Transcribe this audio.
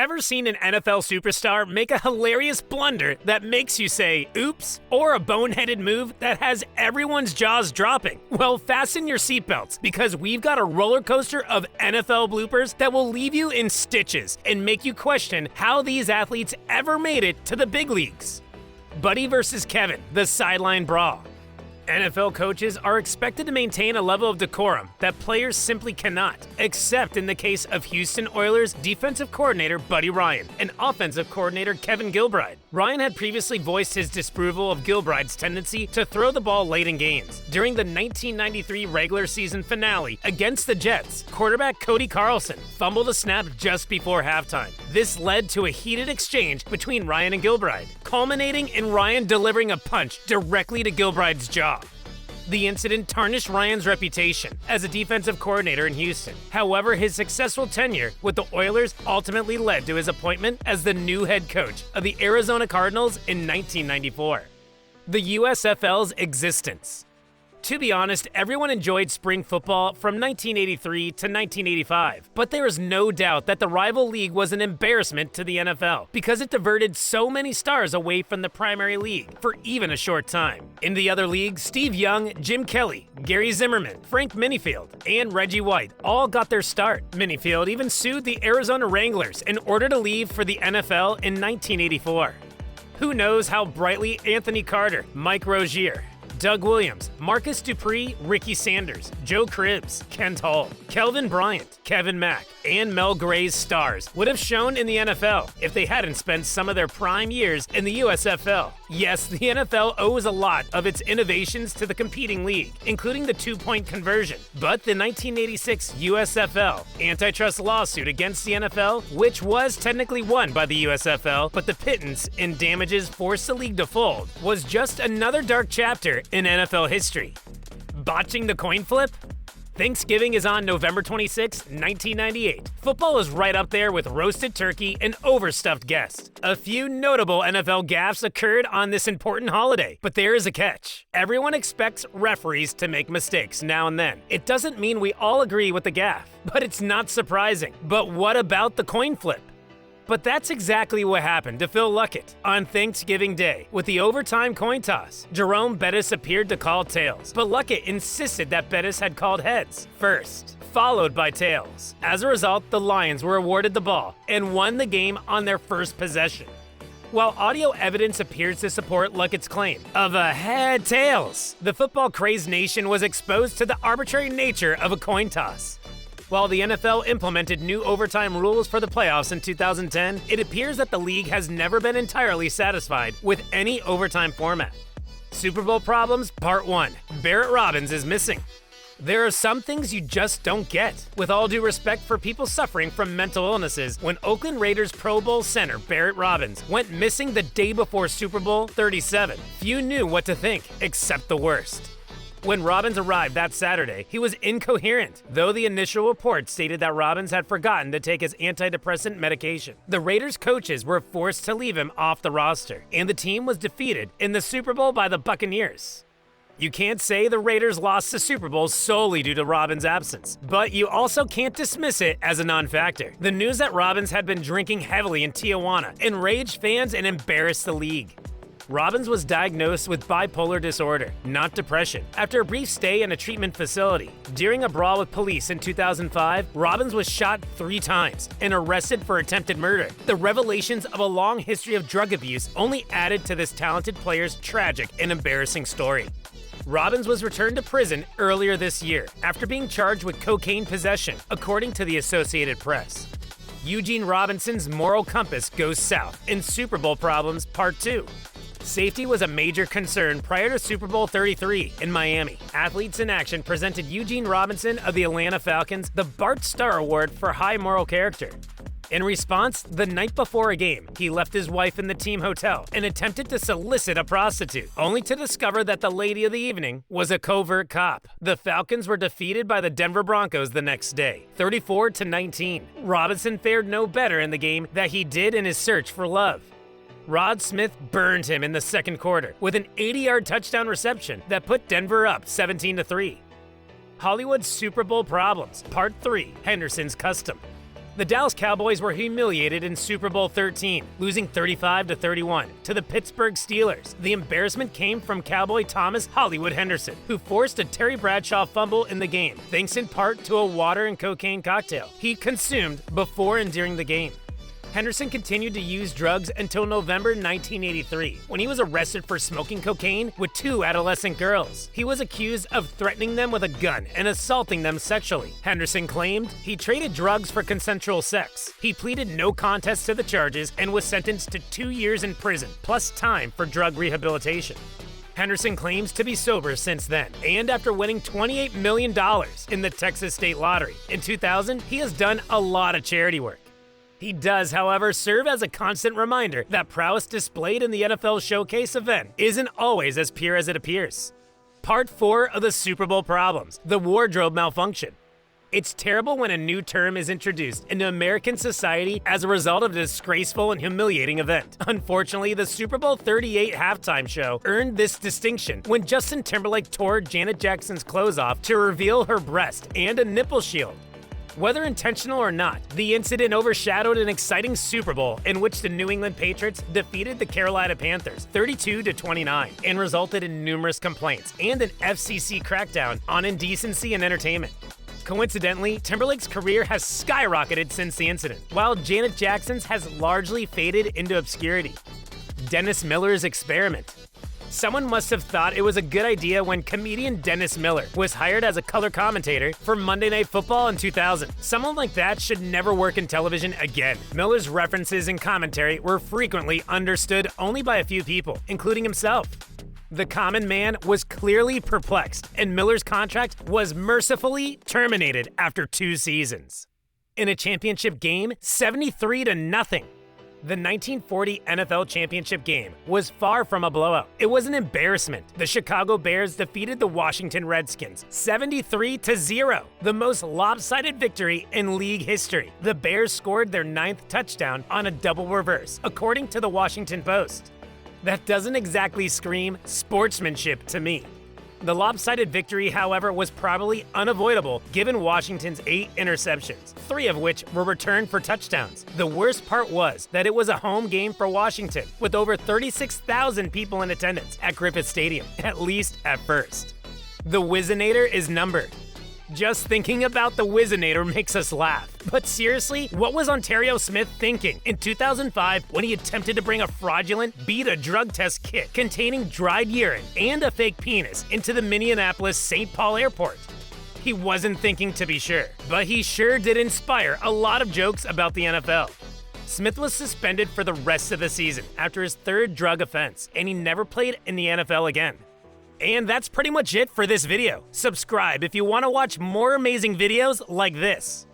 ever seen an NFL superstar make a hilarious blunder that makes you say, oops, or a boneheaded move that has everyone's jaws dropping? Well, fasten your seatbelts because we've got a roller coaster of NFL bloopers that will leave you in stitches and make you question how these athletes ever made it to the big leagues. Buddy versus Kevin, the sideline brawl. NFL coaches are expected to maintain a level of decorum that players simply cannot, except in the case of Houston Oilers defensive coordinator Buddy Ryan and offensive coordinator Kevin Gilbride. Ryan had previously voiced his disapproval of Gilbride's tendency to throw the ball late in games. During the 1993 regular season finale against the Jets, quarterback Cody Carlson fumbled a snap just before halftime. This led to a heated exchange between Ryan and Gilbride, culminating in Ryan delivering a punch directly to Gilbride's jaw. The incident tarnished Ryan's reputation as a defensive coordinator in Houston. However, his successful tenure with the Oilers ultimately led to his appointment as the new head coach of the Arizona Cardinals in 1994. The USFL's existence. To be honest, everyone enjoyed spring football from 1983 to 1985, but there is no doubt that the rival league was an embarrassment to the NFL because it diverted so many stars away from the primary league for even a short time. In the other leagues, Steve Young, Jim Kelly, Gary Zimmerman, Frank Minifield, and Reggie White all got their start. Minifield even sued the Arizona Wranglers in order to leave for the NFL in 1984. Who knows how brightly Anthony Carter, Mike Rozier, Doug Williams, Marcus Dupree, Ricky Sanders, Joe Cribbs, Kent Hull, Kelvin Bryant, Kevin Mack, and Mel Gray's stars would have shown in the NFL if they hadn't spent some of their prime years in the USFL. Yes, the NFL owes a lot of its innovations to the competing league, including the two-point conversion. But the 1986 USFL antitrust lawsuit against the NFL, which was technically won by the USFL, but the pittance in damages forced the league to fold, was just another dark chapter in NFL history. Botching the coin flip? Thanksgiving is on November 26, 1998. Football is right up there with roasted turkey and overstuffed guests. A few notable NFL gaffes occurred on this important holiday, but there is a catch. Everyone expects referees to make mistakes now and then. It doesn't mean we all agree with the gaffe, but it's not surprising. But what about the coin flip? But that's exactly what happened to Phil Luckett on Thanksgiving Day with the overtime coin toss. Jerome Bettis appeared to call tails, but Luckett insisted that Bettis had called heads first, followed by tails. As a result, the Lions were awarded the ball and won the game on their first possession. While audio evidence appears to support Luckett's claim of a head-tails, the football-crazed nation was exposed to the arbitrary nature of a coin toss. While the NFL implemented new overtime rules for the playoffs in 2010, it appears that the league has never been entirely satisfied with any overtime format. Super Bowl problems, Part 1. Barrett Robbins is missing. There are some things you just don't get. With all due respect for people suffering from mental illnesses, when Oakland Raiders Pro Bowl center Barrett Robbins went missing the day before Super Bowl 37, few knew what to think, except the worst. When Robbins arrived that Saturday, he was incoherent, though the initial report stated that Robbins had forgotten to take his antidepressant medication. The Raiders coaches were forced to leave him off the roster, and the team was defeated in the Super Bowl by the Buccaneers. You can't say the Raiders lost the Super Bowl solely due to Robbins' absence, but you also can't dismiss it as a non-factor. The news that Robbins had been drinking heavily in Tijuana enraged fans and embarrassed the league. Robbins was diagnosed with bipolar disorder, not depression, after a brief stay in a treatment facility. During a brawl with police in 2005, Robbins was shot 3 times and arrested for attempted murder. The revelations of a long history of drug abuse only added to this talented player's tragic and embarrassing story. Robbins was returned to prison earlier this year after being charged with cocaine possession, according to the Associated Press. Eugene Robinson's moral compass goes south in Super Bowl problems, Part 2. Safety was a major concern prior to Super Bowl 33 in Miami. Athletes in Action presented Eugene Robinson of the Atlanta Falcons the Bart Starr Award for High Moral Character. In response, the night before a game, he left his wife in the team hotel and attempted to solicit a prostitute, only to discover that the lady of the evening was a covert cop. The Falcons were defeated by the Denver Broncos the next day, 34-19. Robinson fared no better in the game than he did in his search for love. Rod Smith burned him in the second quarter with an 80-yard touchdown reception that put Denver up 17-3. Hollywood's Super Bowl problems, Part 3, Hendersons Custom. The Dallas Cowboys were humiliated in Super Bowl 13, losing 35-31 to the Pittsburgh Steelers. The embarrassment came from Cowboy Thomas Hollywood Henderson, who forced a Terry Bradshaw fumble in the game, thanks in part to a water and cocaine cocktail he consumed before and during the game. Henderson continued to use drugs until November 1983, when he was arrested for smoking cocaine with 2 adolescent girls. He was accused of threatening them with a gun and assaulting them sexually. Henderson claimed he traded drugs for consensual sex. He pleaded no contest to the charges and was sentenced to 2 years in prison, plus time for drug rehabilitation. Henderson claims to be sober since then, and after winning $28 million in the Texas State Lottery. In 2000, he has done a lot of charity work. He does, however, serve as a constant reminder that prowess displayed in the NFL Showcase event isn't always as pure as it appears. Part 4 of the Super Bowl problems, the wardrobe malfunction. It's terrible when a new term is introduced into American society as a result of a disgraceful and humiliating event. Unfortunately, the Super Bowl 38 halftime show earned this distinction when Justin Timberlake tore Janet Jackson's clothes off to reveal her breast and a nipple shield. Whether intentional or not, the incident overshadowed an exciting Super Bowl in which the New England Patriots defeated the Carolina Panthers 32-29 and resulted in numerous complaints and an FCC crackdown on indecency and entertainment. Coincidentally, Timberlake's career has skyrocketed since the incident, while Janet Jackson's has largely faded into obscurity. Dennis Miller's experiment. Someone must have thought it was a good idea when comedian Dennis Miller was hired as a color commentator for Monday Night Football in 2000. Someone like that should never work in television again. Miller's references and commentary were frequently understood only by a few people, including himself. The common man was clearly perplexed, and Miller's contract was mercifully terminated after 2 seasons. In a championship game, 73-0. The 1940 NFL Championship game was far from a blowout. It was an embarrassment. The Chicago Bears defeated the Washington Redskins 73-0, the most lopsided victory in league history. The Bears scored their 9th touchdown on a double reverse, according to the Washington Post. That doesn't exactly scream sportsmanship to me. The lopsided victory, however, was probably unavoidable given Washington's 8 interceptions, 3 of which were returned for touchdowns. The worst part was that it was a home game for Washington, with over 36,000 people in attendance at Griffith Stadium, at least at first. The Whizzinator is numbered. Just thinking about the Whizzinator makes us laugh. But seriously, what was Ontario Smith thinking in 2005 when he attempted to bring a fraudulent beta drug test kit containing dried urine and a fake penis into the Minneapolis-St. Paul airport? He wasn't thinking, to be sure, but he sure did inspire a lot of jokes about the NFL. Smith was suspended for the rest of the season after his 3rd drug offense, and he never played in the NFL again. And that's pretty much it for this video. Subscribe if you want to watch more amazing videos like this.